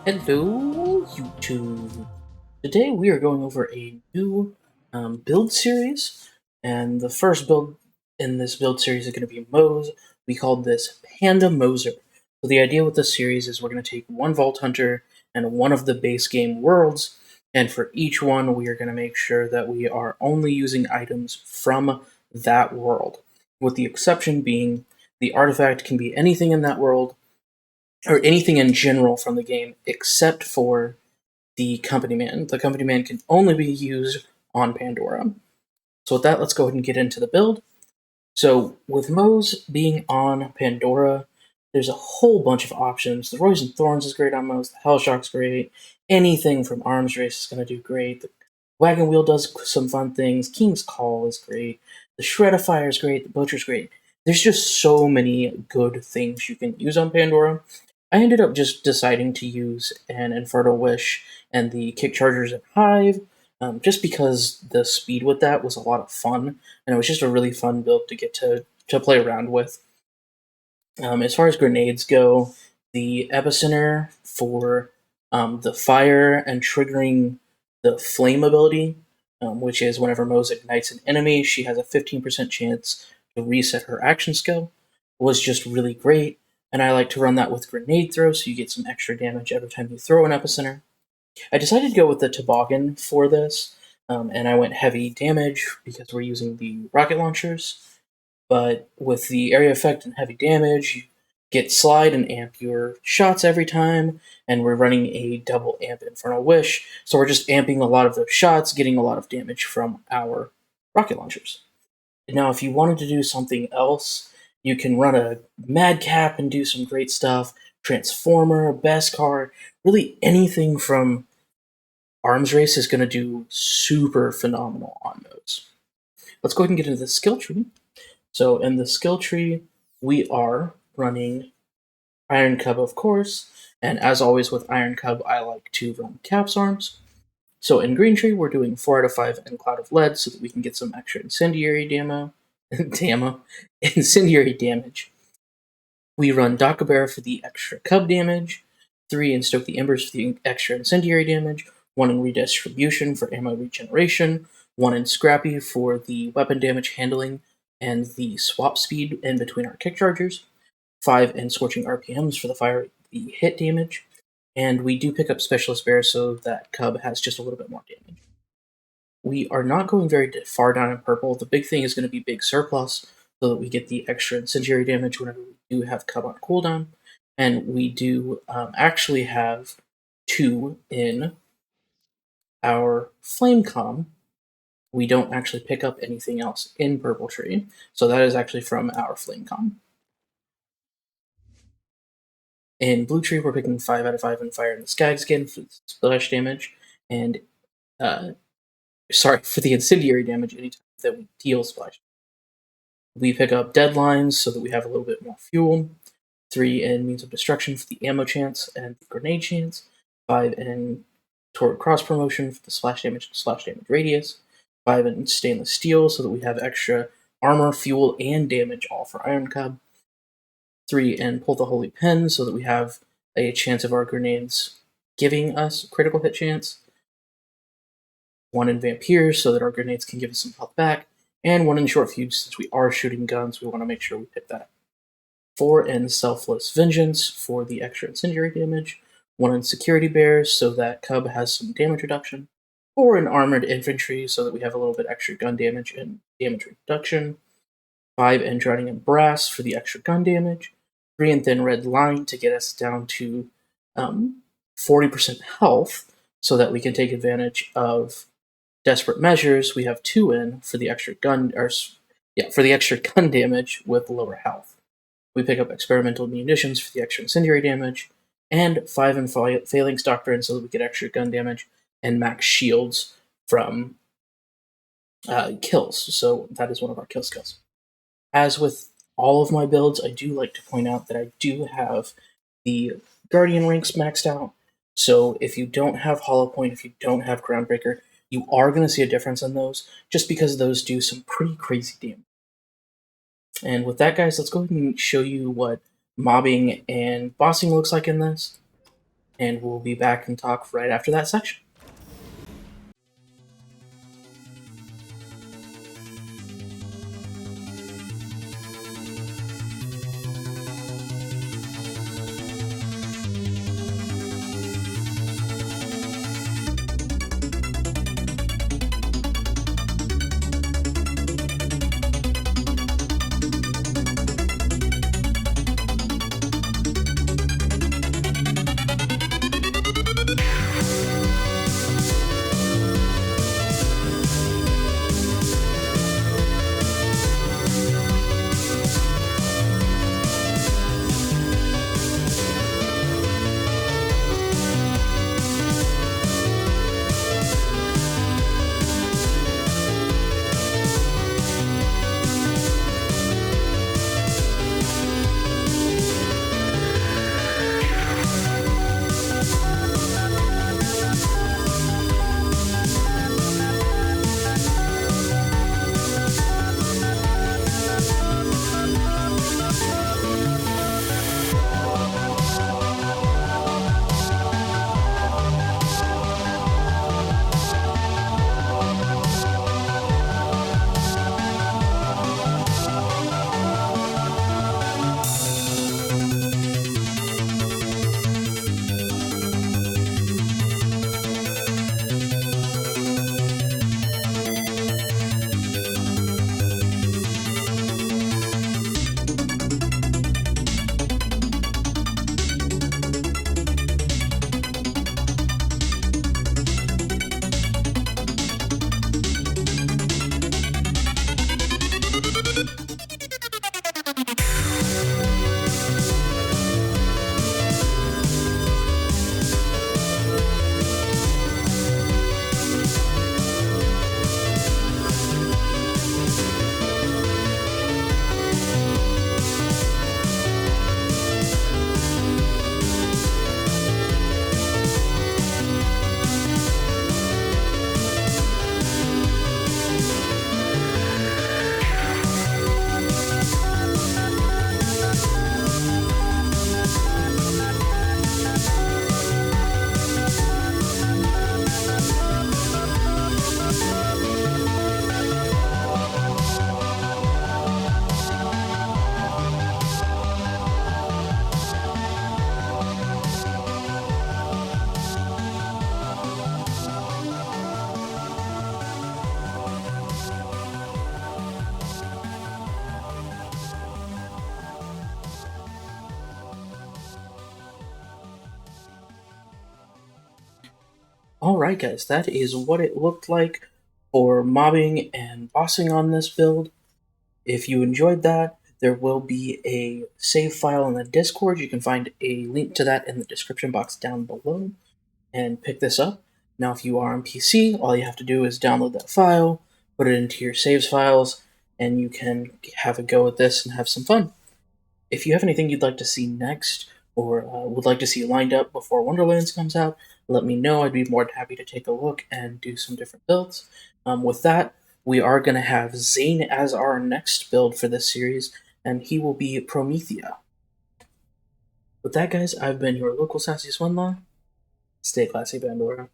Hello, YouTube. Today we are going over a new build series, and the first build in this build series is going to be Moze. We called this PandoMozer. So the idea with this series is we're going to take one Vault Hunter and one of the base game worlds, and for each one we are going to make sure that we are only using items from that world, with the exception being the artifact can be anything in that world, or anything in general from the game except for the company man. The company man can only be used on Pandora. So with that, let's go ahead and get into the build. So with Moze being on Pandora, there's a whole bunch of options. The Roys and Thorns is great on Moze, the Hellshock's great, anything from Arms Race is going to do great, the Wagon Wheel does some fun things, King's Call is great, the Shreddifier is great, the Butcher's great. There's just so many good things you can use on Pandora. I ended up just deciding to use an Infernal Wish and the Kick Chargers and Hive, just because the speed with that was a lot of fun, and it was just a really fun build to get to play around with. As far as grenades go, the Epicenter for the fire and triggering the flame ability, which is whenever Moze ignites an enemy, she has a 15% chance to reset her action skill, was just really great. And I like to run that with grenade throw, so you get some extra damage every time you throw an Epicenter. I decided to go with the toboggan for this, and I went heavy damage because we're using the rocket launchers. But with the area effect and heavy damage, you get slide and amp your shots every time, and we're running a double amp Infernal Wish, so we're just amping a lot of those shots, getting a lot of damage from our rocket launchers. Now, if you wanted to do something else, you can run a Madcap and do some great stuff, Transformer, Beskar, really anything from Arms Race is going to do super phenomenal on those. Let's go ahead and get into the skill tree. So in the skill tree, we are running Iron Cub, of course, and as always with Iron Cub, I like to run Caps Arms. So in Green Tree, we're doing 4 out of 5 and Cloud of Lead so that we can get some extra incendiary incendiary damage. We run Dakabera for the extra Cub damage, 3 in Stoke the Embers for the extra incendiary damage, 1 in Redistribution for ammo regeneration, 1 in Scrappy for the weapon damage handling and the swap speed in between our kick chargers, 5 in Scorching RPMs for the fire the hit damage, and we do pick up Specialist Bear so that Cub has just a little bit more damage. We are not going very far down in purple. The big thing is going to be Big Surplus, so that we get the extra incendiary damage whenever we do have Cub on cooldown. And we do actually have 2 in our Flame Com. We don't actually pick up anything else in Purple Tree, so that is actually from our Flame Com. In Blue Tree, we're picking 5 out of 5 in Fire and the Skag Skin for the splash damage, and for the incendiary damage anytime that we deal splash. We pick up Deadlines so that we have a little bit more fuel, 3 in Means of Destruction for the ammo chance and the grenade chance, 5 in Toward Cross Promotion for the splash damage radius, 5 in Stainless Steel so that we have extra armor, fuel, and damage all for Iron Cub, 3 in Pull the Holy Pen so that we have a chance of our grenades giving us a critical hit chance, 1 in Vampire so that our grenades can give us some health back, and 1 in Short Fuse since we are shooting guns, we want to make sure we pick that up. 4 in Selfless Vengeance for the extra incendiary damage, 1 in Security Bears so that Cub has some damage reduction, 4 in Armored Infantry so that we have a little bit extra gun damage and damage reduction, 5 in Drowning in Brass for the extra gun damage, 3 in Thin Red Line to get us down to 40% health so that we can take advantage of Desperate Measures. We have 2 in for the extra gun damage with lower health. We pick up Experimental Munitions for the extra incendiary damage, and 5 in Phalanx Doctrine so that we get extra gun damage and max shields from kills. So that is one of our kill skills. As with all of my builds, I do like to point out that I do have the Guardian ranks maxed out. So if you don't have Hollow Point, if you don't have Groundbreaker, you are going to see a difference in those, just because those do some pretty crazy damage. And with that, guys, let's go ahead and show you what mobbing and bossing looks like in this. and we'll be back and talk right after that section. Alright guys, that is what it looked like for mobbing and bossing on this build. If you enjoyed that, there will be a save file in the Discord. You can find a link to that in the description box down below and pick this up. Now if you are on PC, all you have to do is download that file, put it into your saves files, and you can have a go at this and have some fun. If you have anything you'd like to see next, or would like to see lined up before Wonderlands comes out, let me know. I'd be more than happy to take a look and do some different builds. With that, we are going to have Zane as our next build for this series, and he will be Promethea. With that, guys, I've been your local sassy SwinLaw. Stay classy, Pandora.